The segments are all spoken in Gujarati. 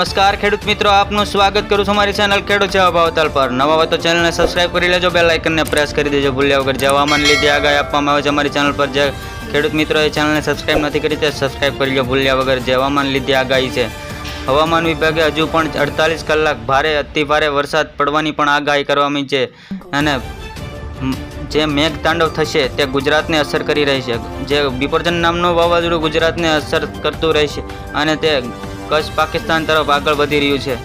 નમસ્કાર ખેડૂત મિત્રો, આપનું સ્વાગત કરું છું અમારી ચેનલ ખેડૂત સેવા ભાવતાલ પર। નવા હોય તો ચેનલને સબસ્ક્રાઇબ કરી લેજો, બેલ આઇકનને પ્રેસ કરી દેજો ભૂલ્યા વગર। જે હવામાન લીધે આગાહી આપવામાં આવે છે અમારી ચેનલ પર, જે ખેડૂત મિત્રોએ ચેનલને સબસ્ક્રાઇબ નથી કરી તે સબસ્ક્રાઇબ કરી લો ભૂલ્યા વગર। જે હવામાન લીધે આગાહી છે, હવામાન વિભાગે હજુ પણ 48 કલાક ભારે અતિ ભારે વરસાદ પડવાની પણ આગાહી કરવામાં છે અને જે મેઘ તાંડવ થશે તે ગુજરાતને અસર કરી રહી છે। જે બિપરજન નામનું વાવાઝોડું ગુજરાતને અસર કરતું રહેશે અને તે કચ્છ પાકિસ્તાન તરફ આગળ વધી રહ્યું છે।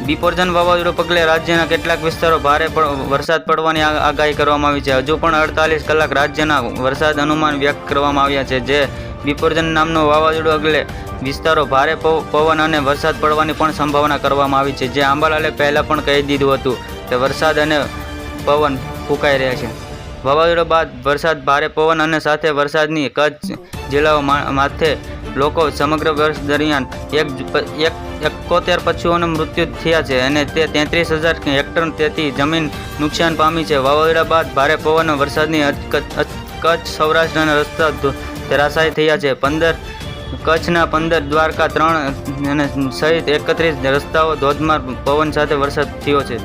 બિપરજન વાવાઝોડું પગલે રાજ્યના કેટલાક વિસ્તારો ભારે વરસાદ પડવાની આગાહી કરવામાં આવી છે। હજુ પણ 48 કલાક રાજ્યના વરસાદ અનુમાન વ્યક્ત કરવામાં આવ્યા છે। જે બિપરજન નામનું વાવાઝોડું અગલે વિસ્તારો ભારે પવન અને વરસાદ પડવાની પણ સંભાવના કરવામાં આવી છે। જે આંબાલાલે પહેલાં પણ કહી દીધું હતું કે વરસાદ અને પવન ફૂંકાઈ રહ્યા છે। વાવાઝોડા બાદ વરસાદ, ભારે પવન અને સાથે વરસાદની કચ્છ જિલ્લાઓ માથે લોકો સમગ્ર વર્ષ દરમિયાન 71 પશુઓના મૃત્યુ થયા છે અને તે 33,000 હેક્ટર તેથી જમીન નુકસાન પામી છે। વાવાઝોડા બાદ ભારે પવન અને વરસાદની કચ્છ સૌરાષ્ટ્રના રસ્તા ધરાશાયી થયા છે। કચ્છના 15, દ્વારકા 3 અને સહિત 31 રસ્તાઓ ધોધમાર પવન સાથે વરસાદ થયો છે।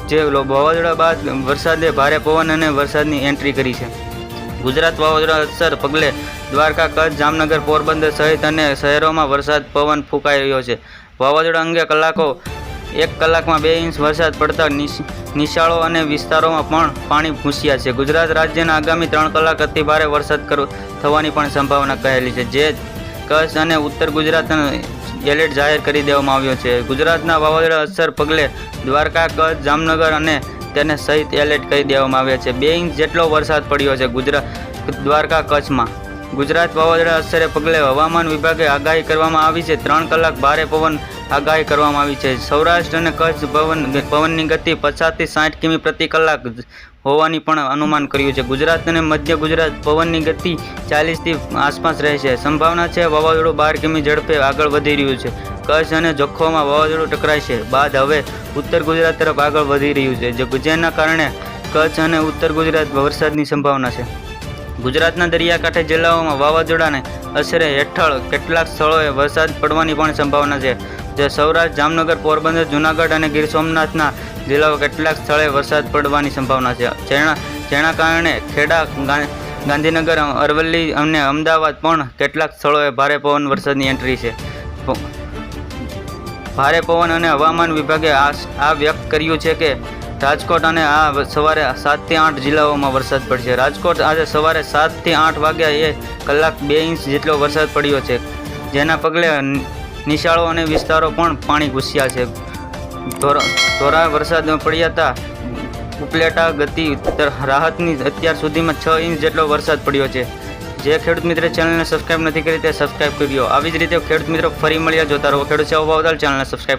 જે વાવાઝોડા બાદ વરસાદે ભારે પવન અને વરસાદની એન્ટ્રી કરી છે। ગુજરાત વાવાઝોડા અસર પગલે દ્વારકા, કચ્છ, જામનગર, પોરબંદર સહિત અને શહેરોમાં વરસાદ પવન ફૂંકાઈ રહ્યો છે। વાવાઝોડા અંગે 1 કલાકમાં 2 ઇંચ વરસાદ પડતા નિશાળો અને વિસ્તારોમાં પણ પાણી ઘૂસ્યા છે। ગુજરાત રાજ્યના આગામી 3 કલાક અતિ ભારે વરસાદ થવાની પણ સંભાવના કહેલી છે। જે કચ્છ અને ઉત્તર ગુજરાતને એલર્ટ જાહેર કરી દેવામાં આવ્યો છે। ગુજરાતના વાવાઝોડા અસર પગલે દ્વારકા, કચ્છ, જામનગર અને તેને સહિત એલર્ટ કરી દેવામાં આવ્યા છે। 2 ઇંચ જેટલો વરસાદ પડ્યો છે દ્વારકા, કચ્છમાં। ગુજરાત વાવાઝોડા અસરે પગલે હવામાન વિભાગે આગાહી કરવામાં આવી છે। 3 કલાક ભારે પવન આગાહી કરવામાં આવી છે। સૌરાષ્ટ્ર અને કચ્છ પવનની ગતિ 50 થી 60 કિમી પ્રતિ કલાક હોવાની પણ અનુમાન કર્યું છે। ગુજરાત અને મધ્ય ગુજરાત પવનની ગતિ 40 થી આસપાસ રહેશે। સંભાવના છે વાવાઝોડું 12 કિમી ઝડપે આગળ વધી રહ્યું છે। કચ્છ અને જખૌમાં વાવાઝોડું ટકરાશે બાદ હવે ઉત્તર ગુજરાત તરફ આગળ વધી રહ્યું છે। જેના કારણે કચ્છ અને ઉત્તર ગુજરાત વરસાદની સંભાવના છે। ગુજરાતના દરિયાકાંઠે જિલ્લાઓમાં વાવાઝોડાને અસરે હેઠળ કેટલાક સ્થળોએ વરસાદ પડવાની પણ સંભાવના છે। જે સૌરાષ્ટ્ર, જામનગર, પોરબંદર, જૂનાગઢ અને ગીર સોમનાથના જિલ્લાઓ કેટલાક સ્થળે વરસાદ પડવાની સંભાવના છે। જેના કારણે ખેડા, ગાંધીનગર, અરવલ્લી અને અમદાવાદ પણ કેટલાક સ્થળોએ ભારે પવન વરસાદની એન્ટ્રી છે। ભારે પવન અને હવામાન વિભાગે આ વ્યક્ત કર્યું છે કે રાજકોટ અને આ સવારે 7 થી 8 જિલ્લાઓમાં વરસાદ પડશે। રાજકોટ આજે સવારે 7 થી 8 વાગ્યા કલાક 2 ઇંચ જેટલો વરસાદ પડ્યો છે। જેના પગલે નિશાળો અને વિસ્તારો પણ પાણી ઘૂસ્યા છે। ધોરા વરસાદ પડ્યા હતા ઉપલેટા ગતિ રાહતની અત્યાર સુધીમાં 6 ઇંચ જેટલો વરસાદ પડ્યો છે। જે ખેડૂત મિત્રે ચેનલને સબસ્ક્રાઇબ નથી કરી તે સબસ્ક્રાઇબ કરી લો। આવી જ રીતે ખેડૂત મિત્રો ફરી મળ્યા જોતા રહો। ખેડૂત સેવા ભાવતાલ ચેનલને સબસ્ક્રાઇબ